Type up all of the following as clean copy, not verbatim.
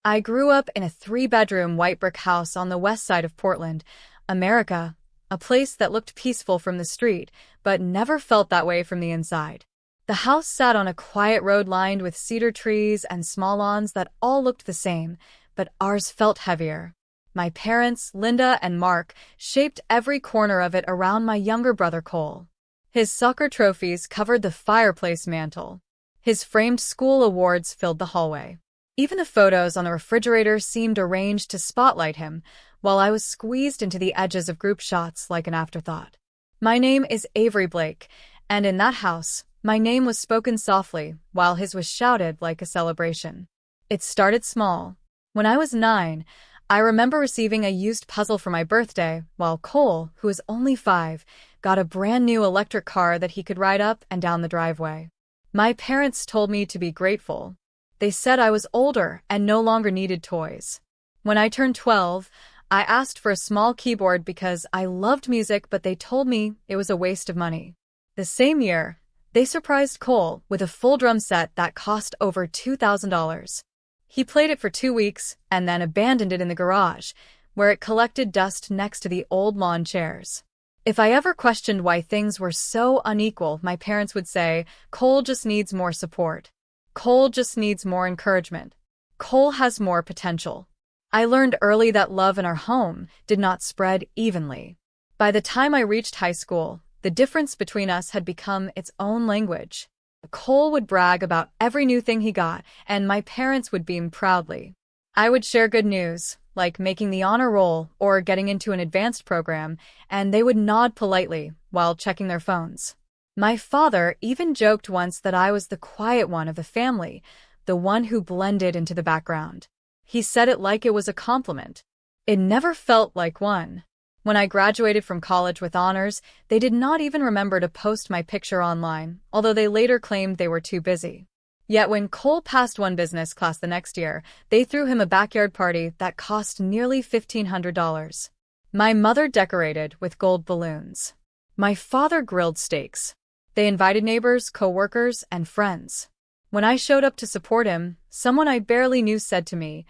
I grew up in a three-bedroom white brick house on the west side of Portland, America, a place that looked peaceful from the street, but never felt that way from the inside. The house sat on a quiet road lined with cedar trees and small lawns that all looked the same, but ours felt heavier. My parents, Linda and Mark, shaped every corner of it around my younger brother Cole. His soccer trophies covered the fireplace mantel. His framed school awards filled the hallway. Even the photos on the refrigerator seemed arranged to spotlight him, while I was squeezed into the edges of group shots like an afterthought. My name is Avery Blake, and in that house, my name was spoken softly, while his was shouted like a celebration. It started small. When I was 9, I remember receiving a used puzzle for my birthday, while Cole, who was only 5, got a brand new electric car that he could ride up and down the driveway. My parents told me to be grateful. They said I was older and no longer needed toys. When I turned 12, I asked for a small keyboard because I loved music, but they told me it was a waste of money. The same year, they surprised Cole with a full drum set that cost over $2,000. He played it for 2 weeks and then abandoned it in the garage, where it collected dust next to the old lawn chairs. If I ever questioned why things were so unequal, my parents would say, "Cole just needs more support. Cole just needs more encouragement. Cole has more potential." I learned early that love in our home did not spread evenly. By the time I reached high school, the difference between us had become its own language. Cole would brag about every new thing he got, and my parents would beam proudly. I would share good news, like making the honor roll or getting into an advanced program, and they would nod politely while checking their phones. My father even joked once that I was the quiet one of the family, the one who blended into the background. He said it like it was a compliment. It never felt like one. When I graduated from college with honors, they did not even remember to post my picture online, although they later claimed they were too busy. Yet when Cole passed one business class the next year, they threw him a backyard party that cost nearly $1,500. My mother decorated with gold balloons. My father grilled steaks. They invited neighbors, co-workers, and friends. When I showed up to support him, someone I barely knew said to me,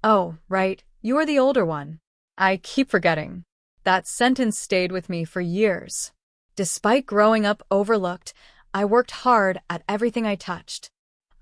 "Oh, right, you are the older one." I keep forgetting. That sentence stayed with me for years. Despite growing up overlooked, I worked hard at everything I touched.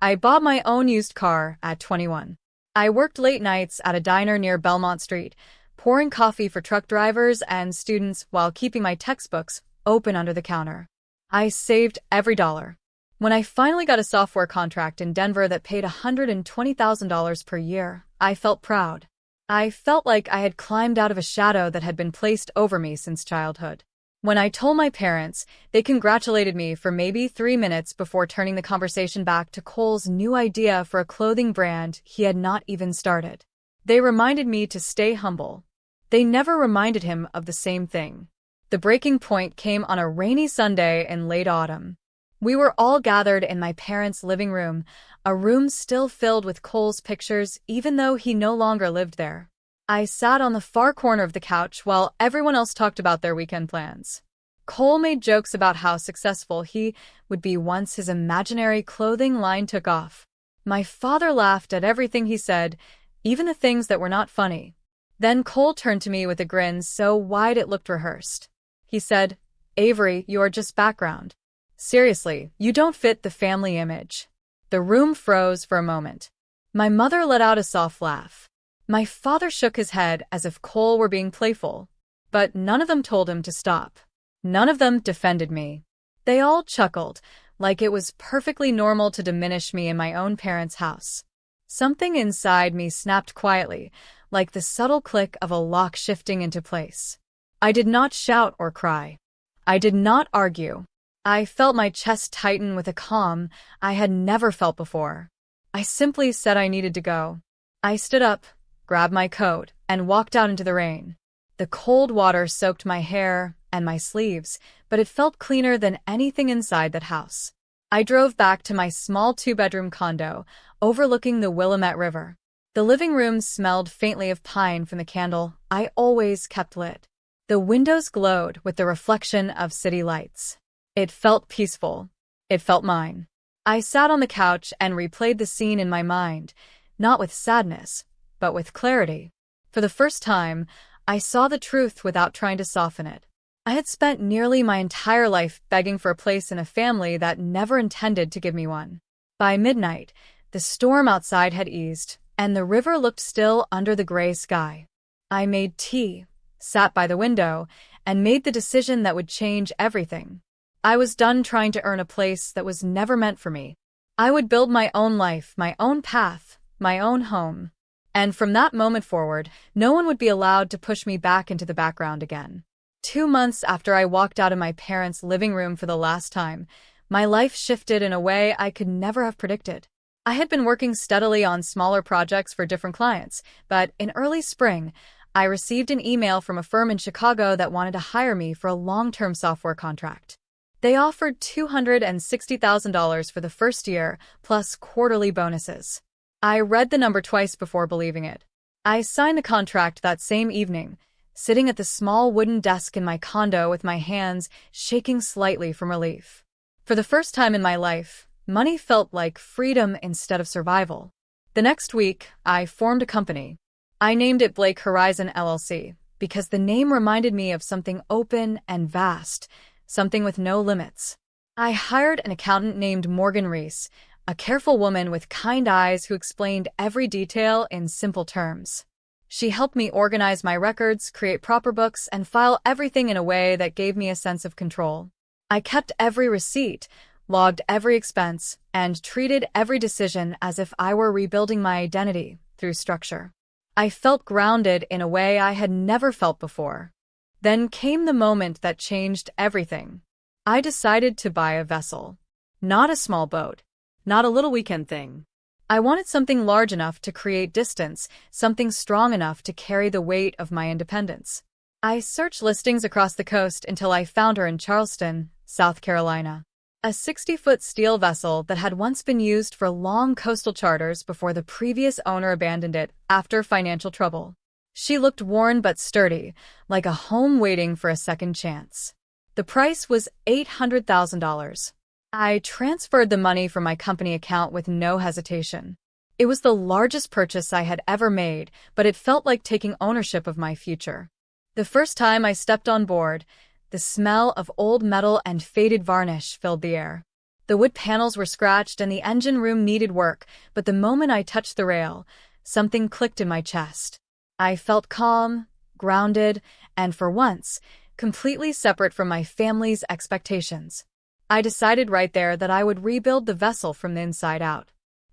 I bought my own used car at 21. I worked late nights at a diner near Belmont Street, pouring coffee for truck drivers and students while keeping my textbooks open under the counter. I saved every dollar. When I finally got a software contract in Denver that paid $120,000 per year, I felt proud. I felt like I had climbed out of a shadow that had been placed over me since childhood. When I told my parents, they congratulated me for maybe 3 minutes before turning the conversation back to Cole's new idea for a clothing brand he had not even started. They reminded me to stay humble. They never reminded him of the same thing. The breaking point came on a rainy Sunday in late autumn. We were all gathered in my parents' living room, a room still filled with Cole's pictures even though he no longer lived there. I sat on the far corner of the couch while everyone else talked about their weekend plans. Cole made jokes about how successful he would be once his imaginary clothing line took off. My father laughed at everything he said, even the things that were not funny. Then Cole turned to me with a grin so wide it looked rehearsed. He said, "Avery, you're just background. Seriously, you don't fit the family image." The room froze for a moment. My mother let out a soft laugh. My father shook his head as if Cole were being playful. But none of them told him to stop. None of them defended me. They all chuckled, like it was perfectly normal to diminish me in my own parents' house. Something inside me snapped quietly, like the subtle click of a lock shifting into place. I did not shout or cry. I did not argue. I felt my chest tighten with a calm I had never felt before. I simply said I needed to go. I stood up, grabbed my coat, and walked out into the rain. The cold water soaked my hair and my sleeves, but it felt cleaner than anything inside that house. I drove back to my small 2-bedroom condo, overlooking the Willamette River. The living room smelled faintly of pine from the candle I always kept lit. The windows glowed with the reflection of city lights. It felt peaceful. It felt mine. I sat on the couch and replayed the scene in my mind, not with sadness, but with clarity. For the first time, I saw the truth without trying to soften it. I had spent nearly my entire life begging for a place in a family that never intended to give me one. By midnight, the storm outside had eased, and the river looked still under the gray sky. I made tea, sat by the window, and made the decision that would change everything. I was done trying to earn a place that was never meant for me. I would build my own life, my own path, my own home. And from that moment forward, no one would be allowed to push me back into the background again. 2 months after I walked out of my parents' living room for the last time, my life shifted in a way I could never have predicted. I had been working steadily on smaller projects for different clients, but in early spring, I received an email from a firm in Chicago that wanted to hire me for a long-term software contract. They offered $260,000 for the first year, plus quarterly bonuses. I read the number twice before believing it. I signed the contract that same evening, sitting at the small wooden desk in my condo with my hands shaking slightly from relief. For the first time in my life, money felt like freedom instead of survival. The next week, I formed a company. I named it Blake Horizon LLC because the name reminded me of something open and vast, something with no limits. I hired an accountant named Morgan Reese, a careful woman with kind eyes who explained every detail in simple terms. She helped me organize my records, create proper books, and file everything in a way that gave me a sense of control. I kept every receipt, logged every expense, and treated every decision as if I were rebuilding my identity through structure. I felt grounded in a way I had never felt before. Then came the moment that changed everything. I decided to buy a vessel. Not a small boat. Not a little weekend thing. I wanted something large enough to create distance, something strong enough to carry the weight of my independence. I searched listings across the coast until I found her in Charleston, South Carolina. A 60-foot steel vessel that had once been used for long coastal charters before the previous owner abandoned it after financial trouble. She looked worn but sturdy, like a home waiting for a second chance. The price was $800,000. I transferred the money from my company account with no hesitation. It was the largest purchase I had ever made, but it felt like taking ownership of my future. The first time I stepped on board, the smell of old metal and faded varnish filled the air. The wood panels were scratched and the engine room needed work, but the moment I touched the rail, something clicked in my chest. I felt calm, grounded, and for once, completely separate from my family's expectations. I decided right there that I would rebuild the vessel from the inside out.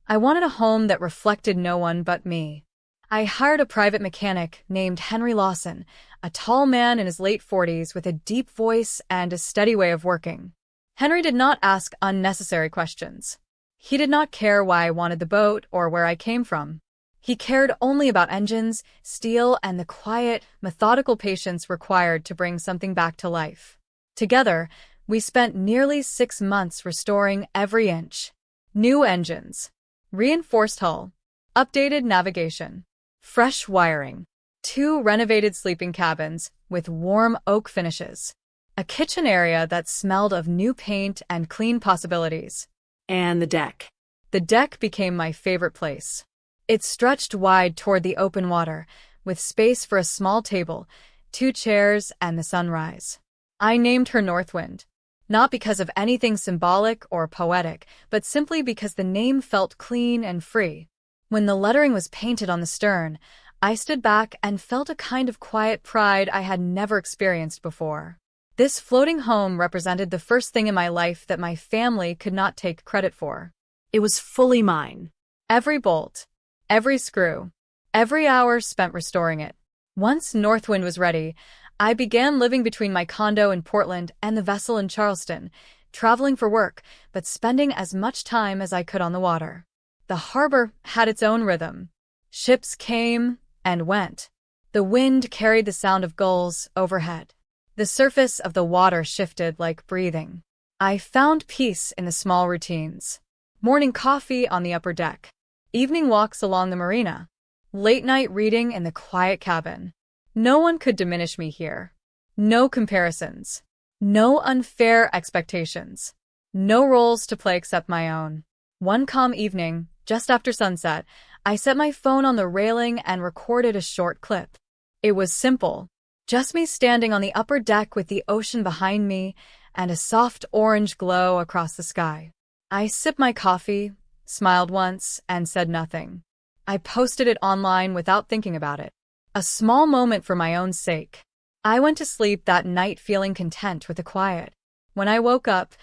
I wanted a home that reflected no one but me. I hired a private mechanic named Henry Lawson, a tall man in his late 40s with a deep voice and a steady way of working. Henry did not ask unnecessary questions. He did not care why I wanted the boat or where I came from. He cared only about engines, steel, and the quiet, methodical patience required to bring something back to life. Together, we spent nearly 6 months restoring every inch. New engines, reinforced hull, updated navigation, fresh wiring, 2 renovated sleeping cabins with warm oak finishes, a kitchen area that smelled of new paint and clean possibilities. And the deck. The deck became my favorite place. It stretched wide toward the open water, with space for a small table, 2 chairs, and the sunrise. I named her Northwind. Not because of anything symbolic or poetic, but simply because the name felt clean and free. When the lettering was painted on the stern, I stood back and felt a kind of quiet pride I had never experienced before. This floating home represented the first thing in my life that my family could not take credit for. It was fully mine. Every bolt, every screw, every hour spent restoring it. Once Northwind was ready, I began living between my condo in Portland and the vessel in Charleston, traveling for work, but spending as much time as I could on the water. The harbor had its own rhythm. Ships came and went. The wind carried the sound of gulls overhead. The surface of the water shifted like breathing. I found peace in the small routines. Morning coffee on the upper deck. Evening walks along the marina. Late-night reading in the quiet cabin. No one could diminish me here. No comparisons. No unfair expectations. No roles to play except my own. One calm evening, just after sunset, I set my phone on the railing and recorded a short clip. It was simple. Just me standing on the upper deck with the ocean behind me and a soft orange glow across the sky. I sipped my coffee, smiled once, and said nothing. I posted it online without thinking about it. A small moment for my own sake. I went to sleep that night feeling content with the quiet. When I woke up,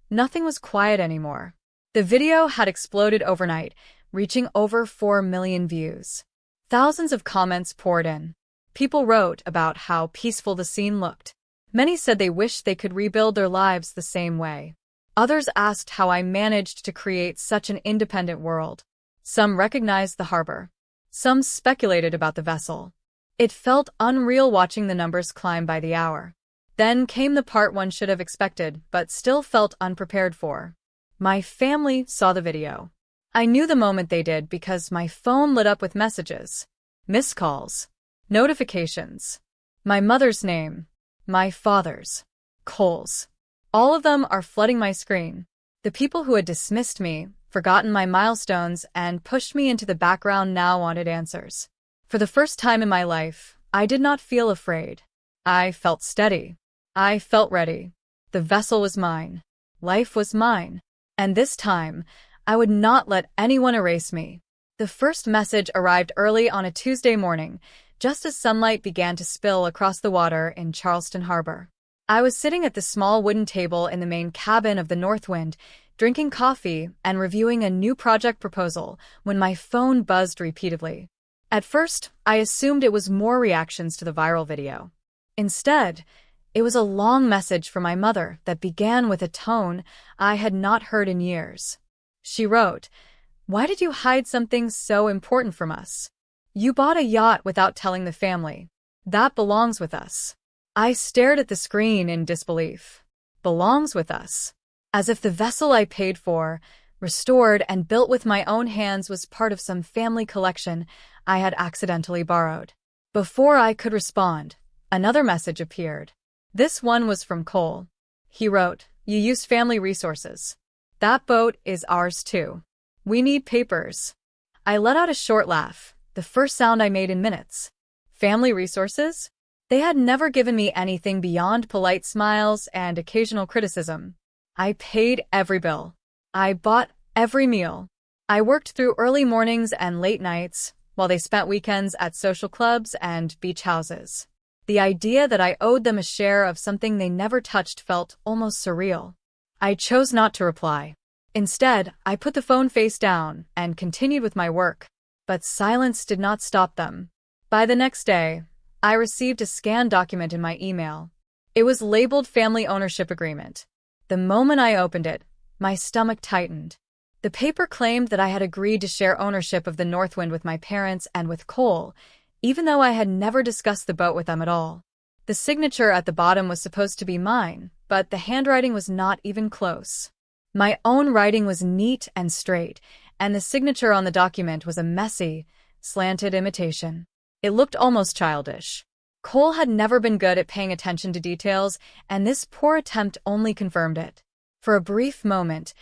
nothing was quiet anymore. The video had exploded overnight, reaching over 4 million views. Thousands of comments poured in. People wrote about how peaceful the scene looked. Many said they wished they could rebuild their lives the same way. Others asked how I managed to create such an independent world. Some recognized the harbor. Some speculated about the vessel. It felt unreal watching the numbers climb by the hour. Then came the part one should have expected, but still felt unprepared for. My family saw the video. I knew the moment they did because my phone lit up with messages, missed calls, notifications. My mother's name, my father's, Cole's. All of them are flooding my screen. The people who had dismissed me, forgotten my milestones, and pushed me into the background now wanted answers. For the first time in my life, I did not feel afraid. I felt steady. I felt ready. The vessel was mine. Life was mine. And this time, I would not let anyone erase me. The first message arrived early on a Tuesday morning, just as sunlight began to spill across the water in Charleston Harbor. I was sitting at the small wooden table in the main cabin of the Northwind, drinking coffee and reviewing a new project proposal when my phone buzzed repeatedly. At first, I assumed it was more reactions to the viral video. Instead, it was a long message from my mother that began with a tone I had not heard in years. She wrote, "Why did you hide something so important from us? You bought a yacht without telling the family. That belongs with us." I stared at the screen in disbelief. Belongs with us. As if the vessel I paid for, restored and built with my own hands was part of some family collection I had accidentally borrowed. Before I could respond, another message appeared. This one was from Cole. He wrote, "You used family resources. That boat is ours too. We need papers." I let out a short laugh, the first sound I made in minutes. Family resources? They had never given me anything beyond polite smiles and occasional criticism. I paid every bill. I bought every meal. I worked through early mornings and late nights, while they spent weekends at social clubs and beach houses. The idea that I owed them a share of something they never touched felt almost surreal. I chose not to reply. Instead, I put the phone face down and continued with my work. But silence did not stop them. By the next day, I received a scanned document in my email. It was labeled Family Ownership Agreement. The moment I opened it, my stomach tightened. The paper claimed that I had agreed to share ownership of the Northwind with my parents and with Cole, even though I had never discussed the boat with them at all. The signature at the bottom was supposed to be mine, but the handwriting was not even close. My own writing was neat and straight, and the signature on the document was a messy, slanted imitation. It looked almost childish. Cole had never been good at paying attention to details, and this poor attempt only confirmed it. For a brief moment,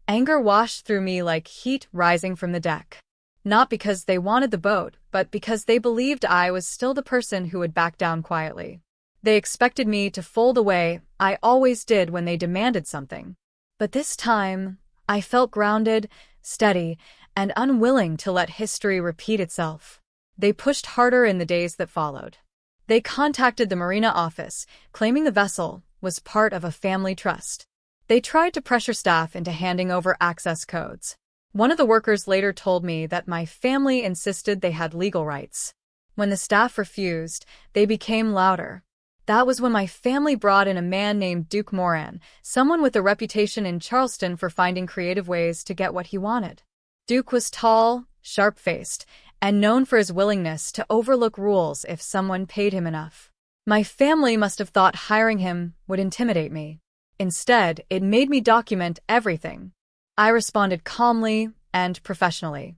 anger washed through me like heat rising from the deck. Not because they wanted the boat, but because they believed I was still the person who would back down quietly. They expected me to fold away I always did when they demanded something. But this time, I felt grounded, steady, and unwilling to let history repeat itself. They pushed harder in the days that followed. They contacted the marina office, claiming the vessel was part of a family trust. They tried to pressure staff into handing over access codes. One of the workers later told me that my family insisted they had legal rights. When the staff refused, they became louder. That was when my family brought in a man named Duke Moran, someone with a reputation in Charleston for finding creative ways to get what he wanted. Duke was tall, sharp-faced, and known for his willingness to overlook rules if someone paid him enough. My family must have thought hiring him would intimidate me. Instead, it made me document everything. I responded calmly and professionally.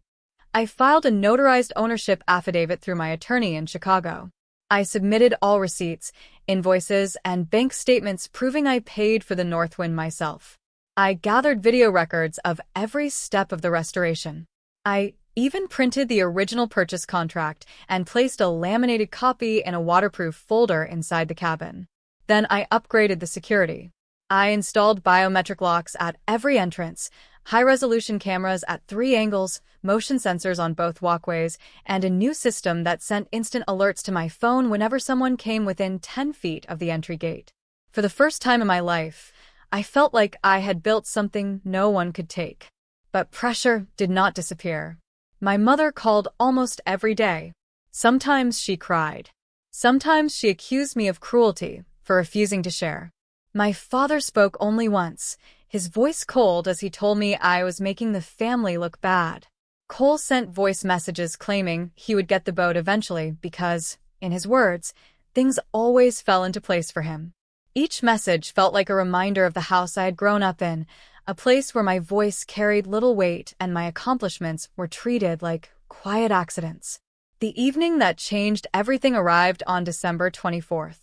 I filed a notarized ownership affidavit through my attorney in Chicago. I submitted all receipts, invoices, and bank statements proving I paid for the Northwind myself. I gathered video records of every step of the restoration. I even printed the original purchase contract and placed a laminated copy in a waterproof folder inside the cabin. Then I upgraded the security. I installed biometric locks at every entrance, high-resolution cameras at 3 angles, motion sensors on both walkways, and a new system that sent instant alerts to my phone whenever someone came within 10 feet of the entry gate. For the first time in my life, I felt like I had built something no one could take. But pressure did not disappear. My mother called almost every day. Sometimes she cried. Sometimes she accused me of cruelty for refusing to share. My father spoke only once, his voice cold as he told me I was making the family look bad. Cole sent voice messages claiming he would get the boat eventually because, in his words, things always fell into place for him. Each message felt like a reminder of the house I had grown up in, a place where my voice carried little weight and my accomplishments were treated like quiet accidents. The evening that changed everything arrived on December 24th.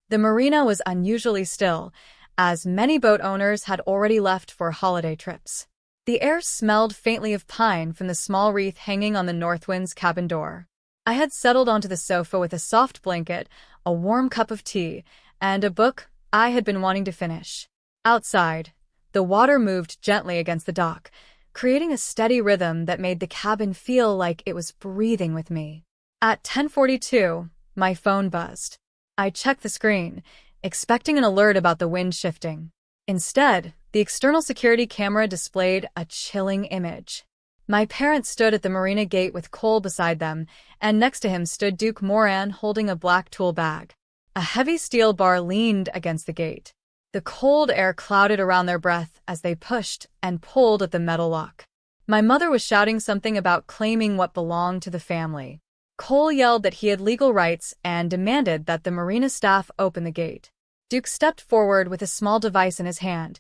The marina was unusually still, as many boat owners had already left for holiday trips. The air smelled faintly of pine from the small wreath hanging on the Northwind's cabin door. I had settled onto the sofa with a soft blanket, a warm cup of tea, and a book I had been wanting to finish. Outside, the water moved gently against the dock, creating a steady rhythm that made the cabin feel like it was breathing with me. At 10:42, my phone buzzed. I checked the screen, expecting an alert about the wind shifting. Instead, the external security camera displayed a chilling image. My parents stood at the marina gate with Cole beside them, and next to him stood Duke Moran holding a black tool bag. A heavy steel bar leaned against the gate. The cold air clouded around their breath as they pushed and pulled at the metal lock. My mother was shouting something about claiming what belonged to the family. Cole yelled that he had legal rights and demanded that the marina staff open the gate. Duke stepped forward with a small device in his hand,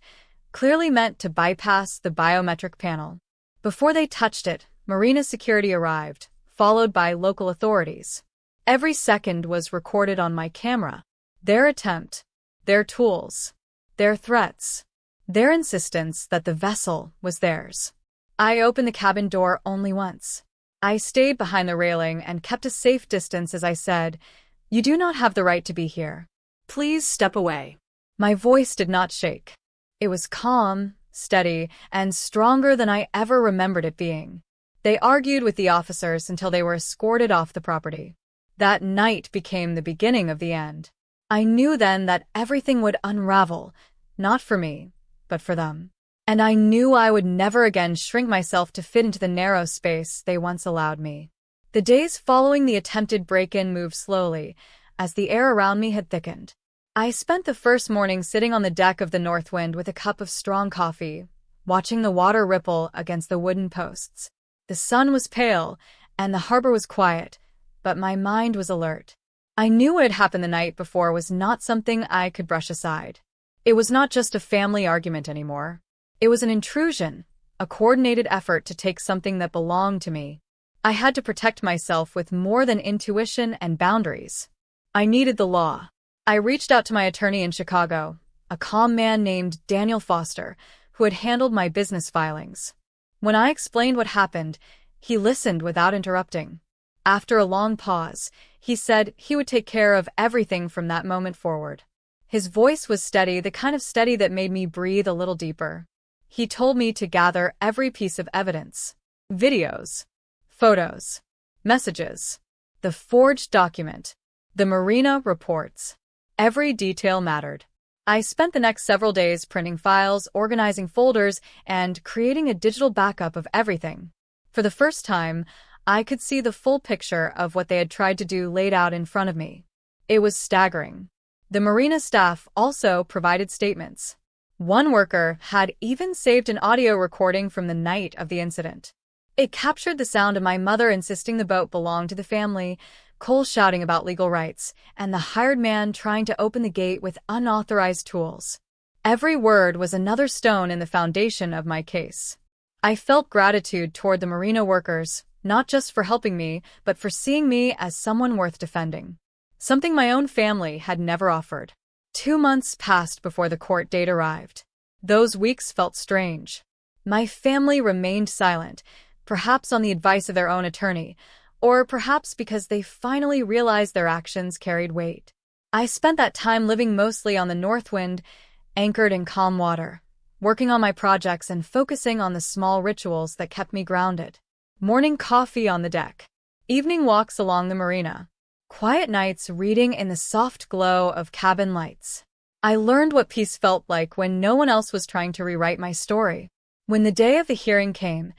clearly meant to bypass the biometric panel. Before they touched it, marina security arrived, followed by local authorities. Every second was recorded on my camera. Their attempt, their tools, their threats, their insistence that the vessel was theirs. I opened the cabin door only once. I stayed behind the railing and kept a safe distance as I said, "You do not have the right to be here. Please step away." My voice did not shake. It was calm, steady, and stronger than I ever remembered it being. They argued with the officers until they were escorted off the property. That night became the beginning of the end. I knew then that everything would unravel, not for me, but for them. And I knew I would never again shrink myself to fit into the narrow space they once allowed me. The days following the attempted break-in moved slowly, as the air around me had thickened. I spent the first morning sitting on the deck of the Northwind with a cup of strong coffee, watching the water ripple against the wooden posts. The sun was pale, and the harbor was quiet, but my mind was alert. I knew what had happened the night before was not something I could brush aside. It was not just a family argument anymore. It was an intrusion, a coordinated effort to take something that belonged to me. I had to protect myself with more than intuition and boundaries. I needed the law. I reached out to my attorney in Chicago, a calm man named Daniel Foster, who had handled my business filings. When I explained what happened, he listened without interrupting. After a long pause, he said he would take care of everything from that moment forward. His voice was steady, the kind of steady that made me breathe a little deeper. He told me to gather every piece of evidence. Videos, photos, messages, the forged document, the marina reports. Every detail mattered. I spent the next several days printing files, organizing folders, and creating a digital backup of everything. For the first time, I could see the full picture of what they had tried to do laid out in front of me. It was staggering. The marina staff also provided statements. One worker had even saved an audio recording from the night of the incident. It captured the sound of my mother insisting the boat belonged to the family, Cole shouting about legal rights, and the hired man trying to open the gate with unauthorized tools. Every word was another stone in the foundation of my case. I felt gratitude toward the marina workers, not just for helping me, but for seeing me as someone worth defending. Something my own family had never offered. 2 months passed before the court date arrived. Those weeks felt strange. My family remained silent, perhaps on the advice of their own attorney, or perhaps because they finally realized their actions carried weight. I spent that time living mostly on the north wind, anchored in calm water, working on my projects and focusing on the small rituals that kept me grounded. Morning coffee on the deck, evening walks along the marina, quiet nights reading in the soft glow of cabin lights. I learned what peace felt like when no one else was trying to rewrite my story. When the day of the hearing came,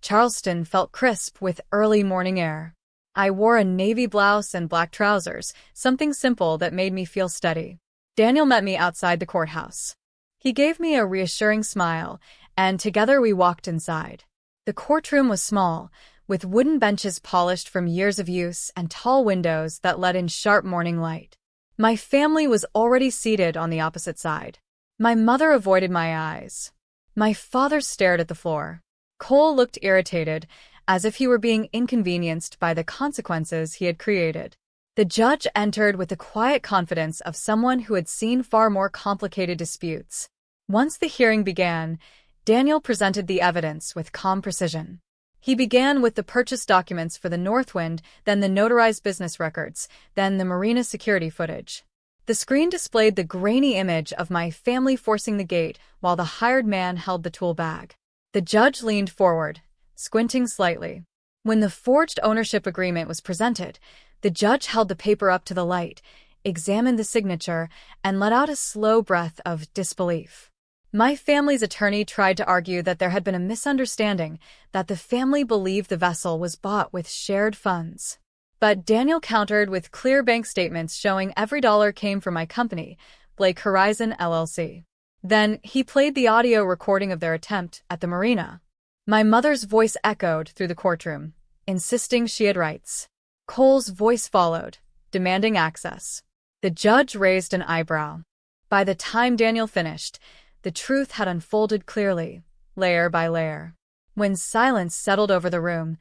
Charleston felt crisp with early morning air. I wore a navy blouse and black trousers, something simple that made me feel steady. Daniel met me outside the courthouse. He gave me a reassuring smile, and together we walked inside. The courtroom was small, with wooden benches polished from years of use and tall windows that let in sharp morning light. My family was already seated on the opposite side. My mother avoided my eyes. My father stared at the floor. Cole looked irritated, as if he were being inconvenienced by the consequences he had created. The judge entered with the quiet confidence of someone who had seen far more complicated disputes. Once the hearing began, Daniel presented the evidence with calm precision. He began with the purchase documents for the Northwind, then the notarized business records, then the marina security footage. The screen displayed the grainy image of my family forcing the gate while the hired man held the tool bag. The judge leaned forward, squinting slightly. When the forged ownership agreement was presented, the judge held the paper up to the light, examined the signature, and let out a slow breath of disbelief. My family's attorney tried to argue that there had been a misunderstanding, that the family believed the vessel was bought with shared funds. But Daniel countered with clear bank statements showing every dollar came from my company, Blake Horizon LLC. Then he played the audio recording of their attempt at the marina. My mother's voice echoed through the courtroom, insisting she had rights. Cole's voice followed, demanding access. The judge raised an eyebrow. By the time Daniel finished, the truth had unfolded clearly, layer by layer. When silence settled over the room,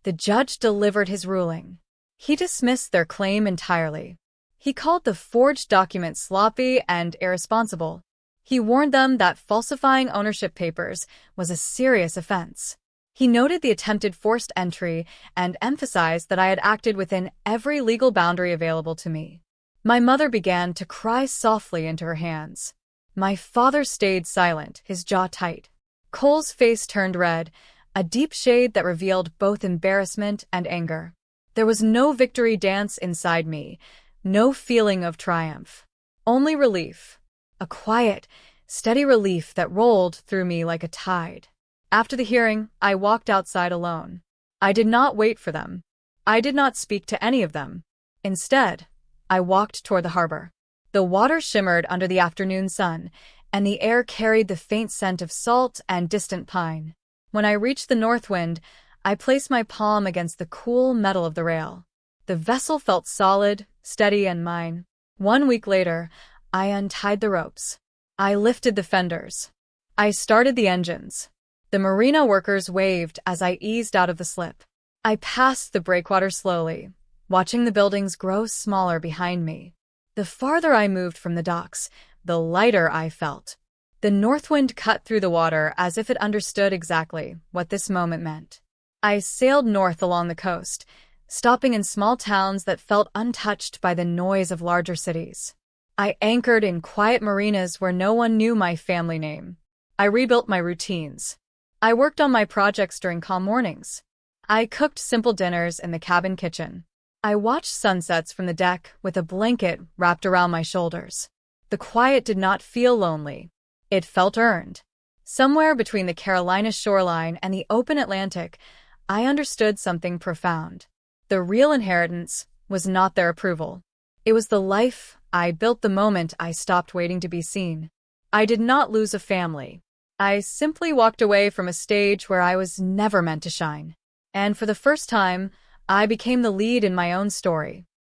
the judge delivered his ruling. He dismissed their claim entirely. He called the forged document sloppy and irresponsible. He warned them that falsifying ownership papers was a serious offense. He noted the attempted forced entry and emphasized that I had acted within every legal boundary available to me. My mother began to cry softly into her hands. My father stayed silent, his jaw tight. Cole's face turned red, a deep shade that revealed both embarrassment and anger. There was no victory dance inside me, no feeling of triumph. Only relief. A quiet, steady relief that rolled through me like a tide. After the hearing, I walked outside alone. I did not wait for them. I did not speak to any of them. Instead, I walked toward the harbor. The water shimmered under the afternoon sun, and the air carried the faint scent of salt and distant pine. When I reached the Northwind, I placed my palm against the cool metal of the rail. The vessel felt solid, steady, and mine. 1 week later, I untied the ropes. I lifted the fenders. I started the engines. The marina workers waved as I eased out of the slip. I passed the breakwater slowly, watching the buildings grow smaller behind me. The farther I moved from the docks, the lighter I felt. The Northwind cut through the water as if it understood exactly what this moment meant. I sailed north along the coast, stopping in small towns that felt untouched by the noise of larger cities. I anchored in quiet marinas where no one knew my family name. I rebuilt my routines. I worked on my projects during calm mornings. I cooked simple dinners in the cabin kitchen. I watched sunsets from the deck with a blanket wrapped around my shoulders. The quiet did not feel lonely. It felt earned. Somewhere between the Carolina shoreline and the open Atlantic, I understood something profound. The real inheritance was not their approval. It was the life I built the moment I stopped waiting to be seen. I did not lose a family. I simply walked away from a stage where I was never meant to shine. And for the first time, I became the lead in my own story.